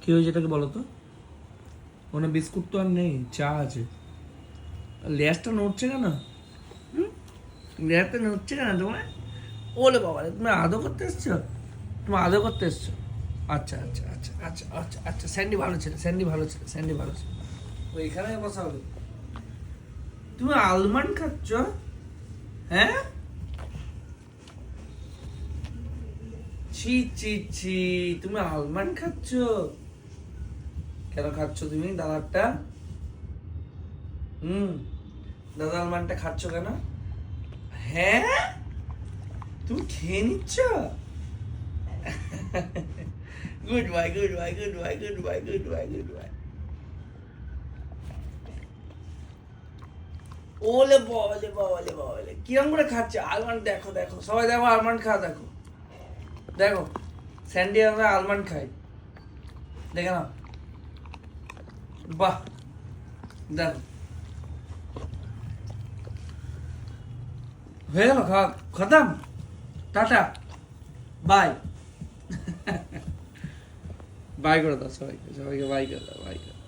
কি হয়েছে এটাকে বলো তো? ওখানে বিস্কুট তো আর নেই, চা আছে। লেজটা নড়ছে কেন? লেজটা নড়ছে কেন তোমার? ওলে বাবা, তুমি আদৌ করতে এসছো? তুমি আদৌ করতে এসছো? আচ্ছা আচ্ছা আচ্ছা আচ্ছা আচ্ছা আচ্ছা, স্যান্ডি ভালো ছিল, স্যান্ডি ভালো ছিল, স্যান্ডি ভালো ছিল। ওইখানে বসা হবে। তুমি আলমন্ড খাচ্ছ? হ্যাঁ? ছি ছি ছি, তুমি আলমন্ড খাচ্ছ? কেন খাচ্ছ তুমি দাদারটা? হুম, দাদা আলমন্ডটা খাচ্ছ কেন? হ্যাঁ, তুমি খেয়ে নিচ্ছ? Good bye, good bye, good bye, good bye, good bye, good bye. ওলে বলে বলে বলে, কিরম করে খাচ্ছে আলমন্ড? দেখো দেখো, সবাই দেখো আলমন্ড খা, দেখো দেখো, স্যান্ডি আমরা আলমন্ড খাই, দেখে নাও। বাহ, দেখো হয়ে গেল, খাওয়া খতম। Tata, by. বাই করে দাও সবাইকে, সবাইকে বাই করে দাও, বাই করে দাও।